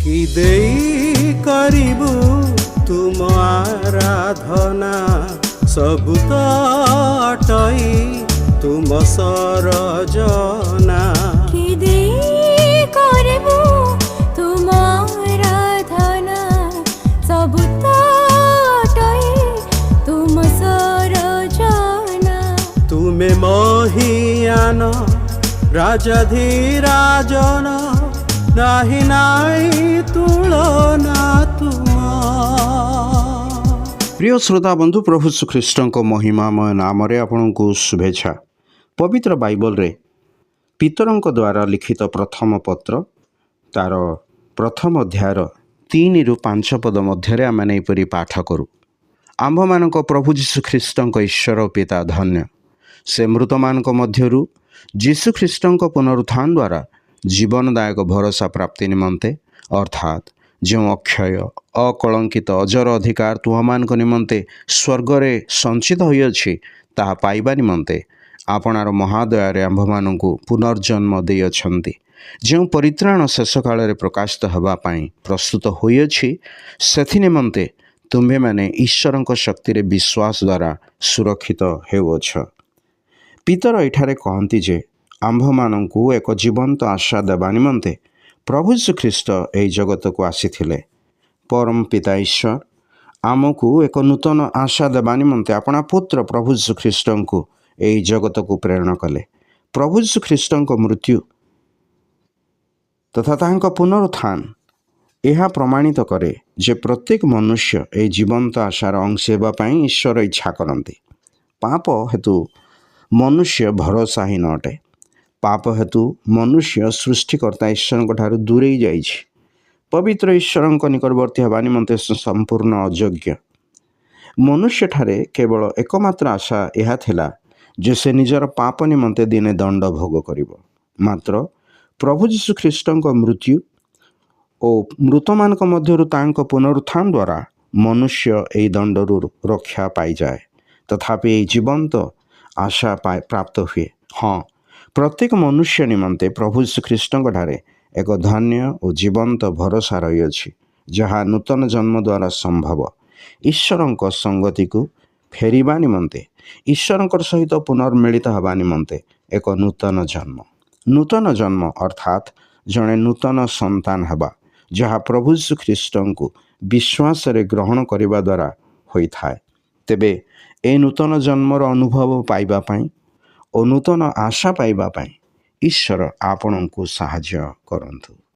କି ଦେଇ କରିବୁ ତୁମ ଆରାଧନା, ସବୁ ତ ଅଟଇ ତୁମ ସରଜନା। କି ଦେଇ କରିବୁ ତୁମ ଆରାଧନା, ସବୁ ତ ଅଟଇ ତୁମ ସରଜନା। ତୁମେ ମହିୟାନ ରାଜାଧିରାଜନ, ନାହିଁ ନାଇଁ ତୁଳନା ତୁମ। প্রিয় শ্রোতা বন্ধু, প্রভু শ্রীখ্ରୀষ্টଙ୍କ ମହିମାମୟ ନାମରେ ଆପଣଙ୍କୁ ଶୁଭେଚ୍ଛା। ପବିତ୍ର ବାଇବଲରେ ପିତରଙ୍କ ଦ୍ୱାରା ଲିଖିତ ପ୍ରଥମ ପତ୍ର ତାର ପ୍ରଥମ ଅଧ୍ୟାୟର 3-5 ପଦ ମଧ୍ୟରେ ଆମେ ଏହିପରି ପାଠ କରୁ। ଆମ୍ଭମାନଙ୍କ ପ୍ରଭୁ ଯୀଶୁଖ୍ରୀଷ୍ଟଙ୍କ ଈଶ୍ୱର ପିତା ଧନ୍ୟ, ସେ ମୃତମାନଙ୍କ ମଧ୍ୟରୁ ଯୀଶୁଖ୍ରୀଷ୍ଟଙ୍କ ପୁନରୁତ୍ଥାନ ଦ୍ୱାରା ଜୀବନଦାୟକ ଭରସା ପ୍ରାପ୍ତି ନିମନ୍ତେ, ଅର୍ଥାତ୍ ଯେଉଁ ଅକ୍ଷୟ ଅକଳଙ୍କିତ ଅଜର ଅଧିକାର ତୁମମାନଙ୍କ ନିମନ୍ତେ ସ୍ୱର୍ଗରେ ସଞ୍ଚିତ ହୋଇଅଛି, ତାହା ପାଇବା ନିମନ୍ତେ ଆପଣାର ମହାଦୟାରେ ଆମ୍ଭମାନଙ୍କୁ ପୁନର୍ଜନ୍ମ ଦେଇଅଛନ୍ତି। ଯେଉଁ ପରିତ୍ରାଣ ଶେଷ କାଳରେ ପ୍ରକାଶିତ ହେବା ପାଇଁ ପ୍ରସ୍ତୁତ ହୋଇଅଛି, ସେଥିନିମନ୍ତେ ତୁମ୍ଭେମାନେ ଈଶ୍ୱରଙ୍କ ଶକ୍ତିରେ ବିଶ୍ୱାସ ଦ୍ୱାରା ସୁରକ୍ଷିତ ହେଉଅଛ। ପିତର ଏଠାରେ କହନ୍ତି ଯେ ଆମ୍ଭମାନଙ୍କୁ ଏକ ଜୀବନ୍ତ ଆଶା ଦେବା ନିମନ୍ତେ ପ୍ରଭୁ ଯୀଶୁଖ୍ରୀଷ୍ଟ ଏହି ଜଗତକୁ ଆସିଥିଲେ। ପରମ ପିତା ଈଶ୍ୱର ଆମକୁ ଏକ ନୂତନ ଆଶା ଦେବା ନିମନ୍ତେ ଆପଣା ପୁତ୍ର ପ୍ରଭୁ ଯୀଶୁଖ୍ରୀଷ୍ଟଙ୍କୁ ଏହି ଜଗତକୁ ପ୍ରେରଣ କଲେ। ପ୍ରଭୁ ଯୀଶୁଖ୍ରୀଷ୍ଟଙ୍କ ମୃତ୍ୟୁ ତଥା ତାହାଙ୍କ ପୁନରୁତ୍ଥାନ ଏହା ପ୍ରମାଣିତ କରେ ଯେ ପ୍ରତ୍ୟେକ ମନୁଷ୍ୟ ଏହି ଜୀବନ୍ତ ଆଶାର ଅଂଶ ହେବା ପାଇଁ ଈଶ୍ୱର ଇଚ୍ଛା କରନ୍ତି। ପାପ ହେତୁ ମନୁଷ୍ୟ ଭରସାହୀନ ଅଟେ। ପାପ ହେତୁ ମନୁଷ୍ୟ ସୃଷ୍ଟିକର୍ତ୍ତା ଈଶ୍ୱରଙ୍କ ଠାରୁ ଦୂରେଇ ଯାଇଛି। ପବିତ୍ର ଈଶ୍ୱରଙ୍କ ନିକଟବର୍ତ୍ତୀ ହେବା ନିମନ୍ତେ ସମ୍ପୂର୍ଣ୍ଣ ଅଯୋଗ୍ୟ। ମନୁଷ୍ୟଠାରେ କେବଳ ଏକମାତ୍ର ଆଶା ଏହା ଥିଲା ଯେ ସେ ନିଜର ପାପ ନିମନ୍ତେ ଦିନେ ଦଣ୍ଡ ଭୋଗ କରିବ। ମାତ୍ର ପ୍ରଭୁ ଯୀଶୁଖ୍ରୀଷ୍ଟଙ୍କ ମୃତ୍ୟୁ ଓ ମୃତମାନଙ୍କ ମଧ୍ୟରୁ ତାଙ୍କ ପୁନରୁତ୍ଥାନ ଦ୍ୱାରା ମନୁଷ୍ୟ ଏହି ଦଣ୍ଡରୁ ରକ୍ଷା ପାଇଯାଏ। ତଥାପି ଏହି ଜୀବନ୍ତ ଆଶା ପ୍ରାପ୍ତ ହୁଏ। ହଁ, ପ୍ରତ୍ୟେକ ମନୁଷ୍ୟ ନିମନ୍ତେ ପ୍ରଭୁ ଯୀଶୁଖ୍ରୀଷ୍ଟଙ୍କଠାରେ ଏକ ଧନ୍ୟ ଓ ଜୀବନ୍ତ ଭରସା ରହିଅଛି, ଯାହା ନୂତନ ଜନ୍ମ ଦ୍ୱାରା ସମ୍ଭବ। ଈଶ୍ୱରଙ୍କ ସଙ୍ଗତିକୁ ଫେରିବା ନିମନ୍ତେ, ଈଶ୍ୱରଙ୍କ ସହିତ ପୁନର୍ମିଳିତ ହେବା ନିମନ୍ତେ ଏକ ନୂତନ ଜନ୍ମ। ନୂତନ ଜନ୍ମ ଅର୍ଥାତ୍ ଜଣେ ନୂତନ ସନ୍ତାନ ହେବା, ଯାହା ପ୍ରଭୁ ଯୀଶୁଖ୍ରୀଷ୍ଟଙ୍କୁ ବିଶ୍ୱାସରେ ଗ୍ରହଣ କରିବା ଦ୍ୱାରା ହୋଇଥାଏ। ତେବେ ଏହି ନୂତନ ଜନ୍ମର ଅନୁଭବ ପାଇବା ପାଇଁ ଓ ନୂତନ ଆଶା ପାଇବା ପାଇଁ ଈଶ୍ୱର ଆପଣଙ୍କୁ ସାହାଯ୍ୟ କରନ୍ତୁ।